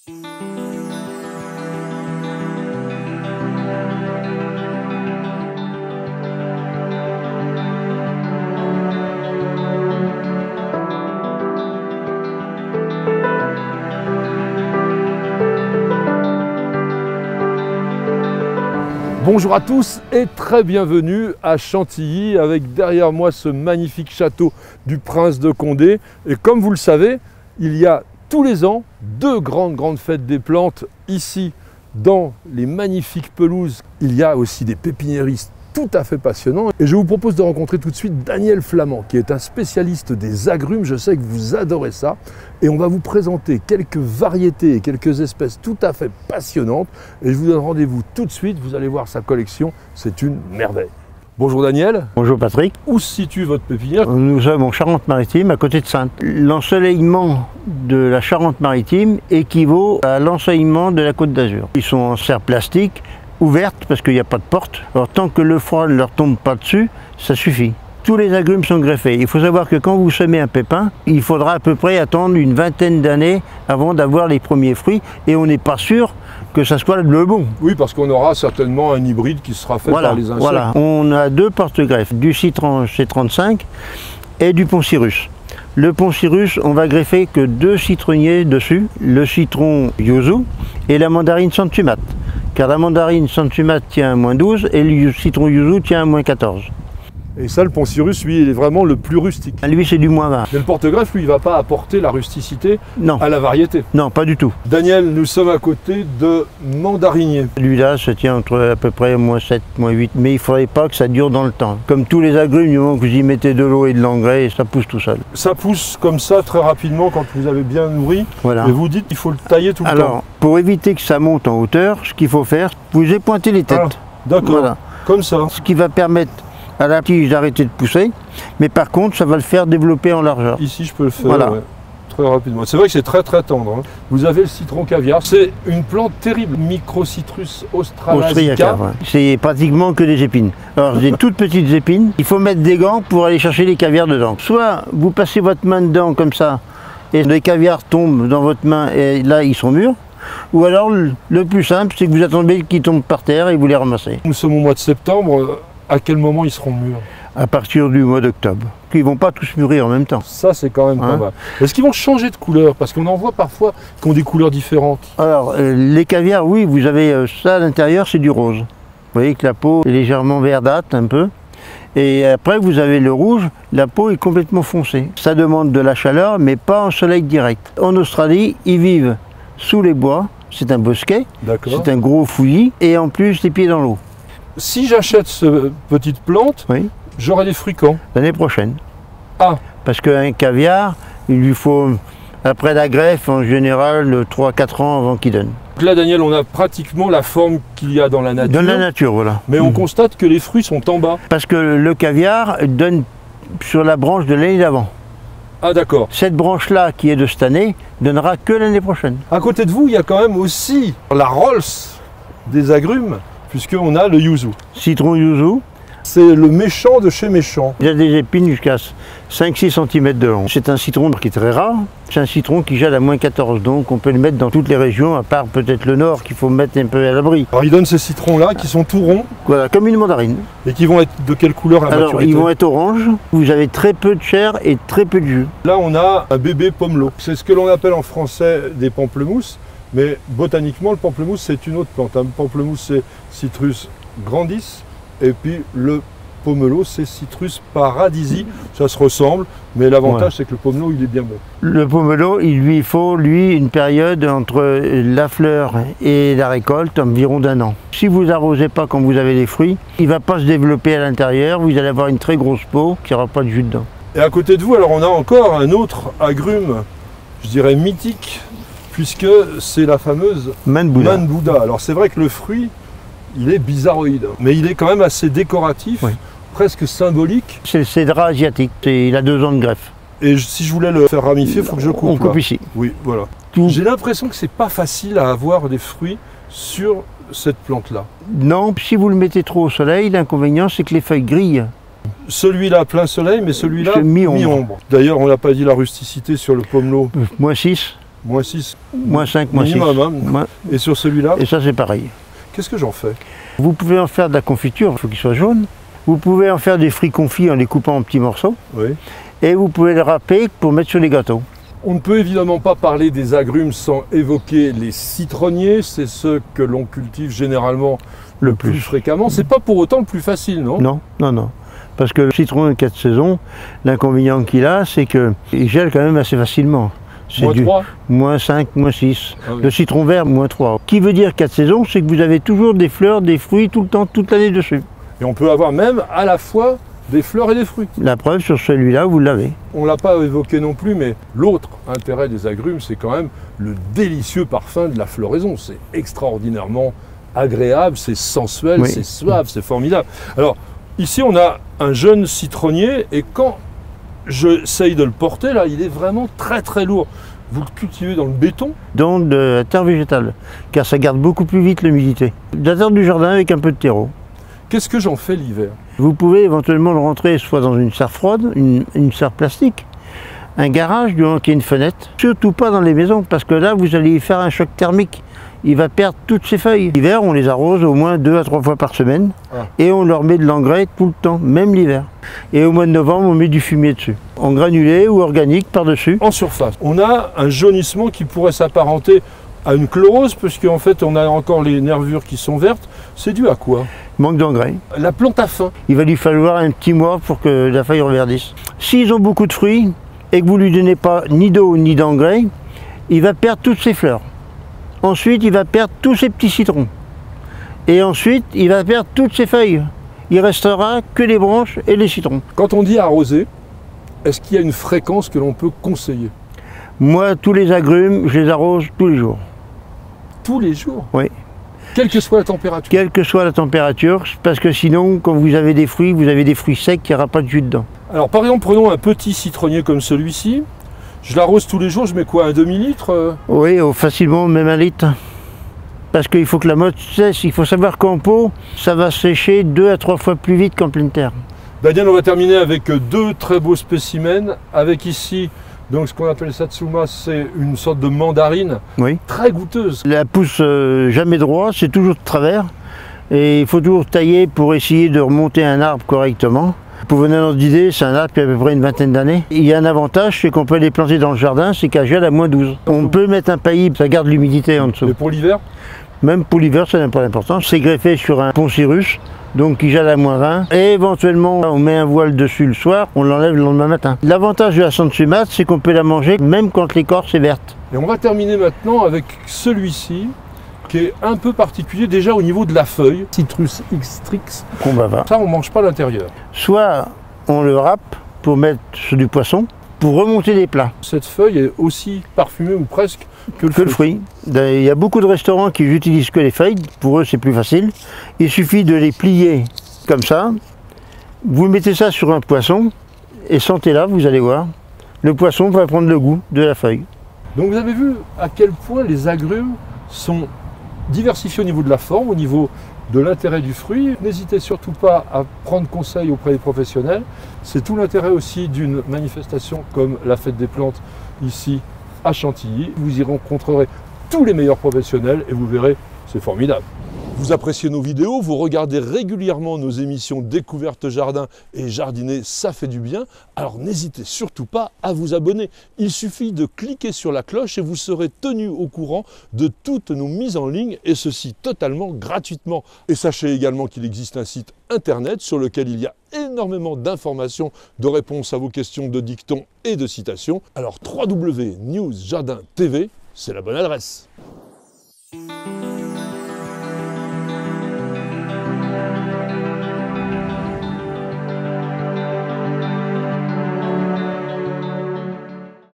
Bonjour à tous et très bienvenue à Chantilly avec derrière moi ce magnifique château du Prince de Condé. Et comme vous le savez, il y a tous les ans deux grandes fêtes des plantes ici dans les magnifiques pelouses. Il y a aussi des pépiniéristes tout à fait passionnants. Et je vous propose de rencontrer tout de suite Daniel Flamand qui est un spécialiste des agrumes. Je sais que vous adorez ça. Et on va vous présenter quelques variétés et quelques espèces tout à fait passionnantes. Et je vous donne rendez-vous tout de suite, vous allez voir sa collection, c'est une merveille. Bonjour Daniel. Bonjour Patrick. Où se situe votre pépinière? Nous sommes en Charente-Maritime, à côté de Saintes. L'ensoleillement de la Charente-Maritime équivaut à l'ensoleillement de la Côte d'Azur. Ils sont en serre plastique, ouverte parce qu'il n'y a pas de porte. Alors tant que le froid ne leur tombe pas dessus, ça suffit. Tous les agrumes sont greffés. Il faut savoir que quand vous semez un pépin, il faudra à peu près attendre une vingtaine d'années avant d'avoir les premiers fruits et on n'est pas sûr que ça soit le bon. Oui, parce qu'on aura certainement un hybride qui sera fait par les insectes. Voilà, on a deux porte-greffes, du citron C35 et du Poncirus. Le Poncirus, on va greffer que deux citronniers dessus, le citron Yuzu et la mandarine Centumat. Car la mandarine Centumat tient à -12 et le citron Yuzu tient à -14. Et ça, le Poncirus, lui, il est vraiment le plus rustique. Lui, c'est du -20. Mais le porte-greffe, lui, il ne va pas apporter la rusticité à la variété. Non, pas du tout. Daniel, nous sommes à côté de mandarinier. Lui-là, ça tient entre à peu près -7, -8, mais il ne faudrait pas que ça dure dans le temps. Comme tous les agrumes, du moment que vous y mettez de l'eau et de l'engrais, ça pousse tout seul. Ça pousse comme ça très rapidement quand vous avez bien nourri. Voilà. Et vous dites qu'il faut le tailler tout le temps. Alors, pour éviter que ça monte en hauteur, ce qu'il faut faire, vous épointez les têtes. Ah, d'accord, voilà. Comme ça. Ce qui va permettre à la tige d'arrêter de pousser, mais par contre ça va le faire développer en largeur. Ici je peux le faire voilà. Très rapidement. C'est vrai que c'est très tendre. Hein. Vous avez le citron caviar, c'est une plante terrible, Microcitrus australasica. Ouais. C'est pratiquement que des épines. Alors des toutes petites épines, il faut mettre des gants pour aller chercher les caviars dedans. Soit vous passez votre main dedans comme ça, et les caviars tombent dans votre main et là ils sont mûrs. Ou alors le plus simple c'est que vous attendez qu'ils tombent par terre et vous les ramassez. Nous sommes au mois de septembre. À quel moment ils seront mûrs? À partir du mois d'octobre. Ils ne vont pas tous mûrir en même temps. Ça, c'est quand même pas mal. Est-ce qu'ils vont changer de couleur? Parce qu'on en voit parfois qui ont des couleurs différentes. Alors, les caviars, oui, vous avez ça à l'intérieur, c'est du rose. Vous voyez que la peau est légèrement verdâtre un peu. Et après, vous avez le rouge, la peau est complètement foncée. Ça demande de la chaleur, mais pas en soleil direct. En Australie, ils vivent sous les bois. C'est un bosquet, c'est un gros fouillis, et en plus, les pieds dans l'eau. Si j'achète cette petite plante, j'aurai des fruits quand? L'année prochaine. Ah. Parce qu'un caviar, il lui faut, après la greffe, en général, 3-4 ans avant qu'il donne. Là, Daniel, on a pratiquement la forme qu'il y a dans la nature. Dans la nature, voilà. Mais on constate que les fruits sont en bas. Parce que le caviar donne sur la branche de l'année d'avant. Ah d'accord. Cette branche-là, qui est de cette année, donnera que l'année prochaine. À côté de vous, il y a quand même aussi la Rolls des agrumes, puisqu'on a le Yuzu. Citron Yuzu. C'est le méchant de chez méchant. Il y a des épines jusqu'à 5-6 cm de long. C'est un citron qui est très rare. C'est un citron qui gèle à -14, donc on peut le mettre dans toutes les régions, à part peut-être le nord qu'il faut mettre un peu à l'abri. Alors il donne ces citrons-là qui sont tout ronds. Voilà, comme une mandarine. Et qui vont être de quelle couleur à la maturité? Ils vont être orange. Vous avez très peu de chair et très peu de jus. Là on a un bébé pomelo. C'est ce que l'on appelle en français des pamplemousses. Mais botaniquement, le pamplemousse, c'est une autre plante. Un pamplemousse, c'est Citrus grandis. Et puis le pomelo, c'est Citrus paradisi. Ça se ressemble, mais l'avantage, c'est que le pomelo, il est bien bon. Le pomelo, il lui faut, une période entre la fleur et la récolte, environ d'1 an. Si vous arrosez pas quand vous avez les fruits, il ne va pas se développer à l'intérieur. Vous allez avoir une très grosse peau qui n'aura pas de jus dedans. Et à côté de vous, alors on a encore un autre agrume, je dirais mythique, puisque c'est la fameuse Manbouda. Alors c'est vrai que le fruit, il est bizarroïde, mais il est quand même assez décoratif, presque symbolique. C'est le cédrat asiatique, il a 2 ans de greffe. Et si je voulais le faire ramifier, il faut que je coupe. On coupe ici. Oui, voilà. J'ai l'impression que c'est pas facile à avoir des fruits sur cette plante-là. Non, si vous le mettez trop au soleil, l'inconvénient c'est que les feuilles grillent. Celui-là plein soleil, mais celui-là mi-ombre. D'ailleurs, on n'a pas dit la rusticité sur le pomelo. -6. Moins 6. Moins 5, moins 6. Minimum, hein. Et sur celui-là, Et ça c'est pareil. qu'est-ce que j'en fais? Vous pouvez en faire de la confiture, il faut qu'il soit jaune. Vous pouvez en faire des fruits confits en les coupant en petits morceaux. Oui. Et vous pouvez les râper pour mettre sur les gâteaux. On ne peut évidemment pas parler des agrumes sans évoquer les citronniers. C'est ceux que l'on cultive généralement le plus fréquemment. C'est pas pour autant le plus facile, non? Non, non, non. Parce que le citron de 4 saisons, l'inconvénient qu'il a, c'est qu'il gèle quand même assez facilement. Moins 3. Moins 5, moins 6. Ah oui. Le citron vert, moins 3. Qui veut dire 4 saisons, c'est que vous avez toujours des fleurs, des fruits tout le temps, toute l'année dessus. Et on peut avoir même à la fois des fleurs et des fruits. La preuve, sur celui-là, vous l'avez. On ne l'a pas évoqué non plus, mais l'autre intérêt des agrumes, c'est quand même le délicieux parfum de la floraison. C'est extraordinairement agréable, c'est sensuel, Oui. c'est suave, c'est formidable. Alors, ici, on a un jeune citronnier, et quand j'essaye de le porter, là, il est vraiment très très lourd. Vous le cultivez dans le béton? Dans de la terre végétale, car ça garde beaucoup plus vite l'humidité. De la terre du jardin avec un peu de terreau. Qu'est-ce que j'en fais l'hiver? Vous pouvez éventuellement le rentrer soit dans une serre froide, une serre plastique, un garage du moment qu'il y a une fenêtre. Surtout pas dans les maisons, parce que là, vous allez y faire un choc thermique. Il va perdre toutes ses feuilles. L'hiver, on les arrose au moins 2 à 3 fois par semaine. Ah. Et on leur met de l'engrais tout le temps, même l'hiver. Et au mois de novembre, on met du fumier dessus. En granulé ou organique par-dessus. En surface, on a un jaunissement qui pourrait s'apparenter à une chlorose, puisqu'en fait, on a encore les nervures qui sont vertes. C'est dû à quoi? Manque d'engrais. La plante a faim. Il va lui falloir un petit mois pour que la feuille reverdisse. S'ils ont beaucoup de fruits et que vous ne lui donnez pas ni d'eau ni d'engrais, il va perdre toutes ses fleurs. Ensuite, il va perdre tous ses petits citrons. Et ensuite, il va perdre toutes ses feuilles. Il restera que les branches et les citrons. Quand on dit arroser, est-ce qu'il y a une fréquence que l'on peut conseiller? Moi, tous les agrumes, je les arrose tous les jours. Tous les jours? Oui. Quelle que soit la température? Quelle que soit la température, parce que sinon, quand vous avez des fruits secs, il n'y aura pas de jus dedans. Alors par exemple, prenons un petit citronnier comme celui-ci. Je l'arrose tous les jours, je mets quoi, un demi-litre? Oui, facilement même 1 litre. Parce qu'il faut que la motte sèche. Il faut savoir qu'en pot, ça va sécher 2 à 3 fois plus vite qu'en pleine terre. Daniel, on va terminer avec deux très beaux spécimens. Avec ici, donc ce qu'on appelle Satsuma, c'est une sorte de mandarine Oui. très goûteuse. La pousse jamais droit, c'est toujours de travers. Et il faut toujours tailler pour essayer de remonter un arbre correctement. Pour vous donner un ordre d'idée, c'est un arbre qui a à peu près une vingtaine d'années. Il y a un avantage, c'est qu'on peut les planter dans le jardin, c'est qu'à gèle à moins 12. On peut mettre un paillis, ça garde l'humidité en dessous. Et pour l'hiver? Même pour l'hiver, ça n'a pas d'importance. C'est greffé sur un poncirus, donc qui gèle à moins 20. Et éventuellement, on met un voile dessus le soir, on l'enlève le lendemain matin. L'avantage de la sansuma, c'est qu'on peut la manger même quand l'écorce est verte. Et on va terminer maintenant avec celui-ci, qui est un peu particulier déjà au niveau de la feuille. Citrus xtrix. Qu'on va voir. Ça, on ne mange pas l'intérieur. Soit on le râpe pour mettre sur du poisson, pour remonter les plats. Cette feuille est aussi parfumée ou presque que le fruit. Il y a beaucoup de restaurants qui n'utilisent que les feuilles, pour eux c'est plus facile. Il suffit de les plier comme ça, vous mettez ça sur un poisson et sentez-la, vous allez voir, le poisson va prendre le goût de la feuille. Donc vous avez vu à quel point les agrumes sont diversifiés au niveau de la forme, au niveau de l'intérêt du fruit. N'hésitez surtout pas à prendre conseil auprès des professionnels. C'est tout l'intérêt aussi d'une manifestation comme la Fête des Plantes ici à Chantilly. Vous y rencontrerez tous les meilleurs professionnels et vous verrez, c'est formidable. Vous appréciez nos vidéos, vous regardez régulièrement nos émissions Découverte Jardin et Jardiner, ça fait du bien. Alors n'hésitez surtout pas à vous abonner. Il suffit de cliquer sur la cloche et vous serez tenu au courant de toutes nos mises en ligne et ceci totalement gratuitement. Et sachez également qu'il existe un site internet sur lequel il y a énormément d'informations, de réponses à vos questions de dictons et de citations. Alors www.newsjardin.tv, c'est la bonne adresse.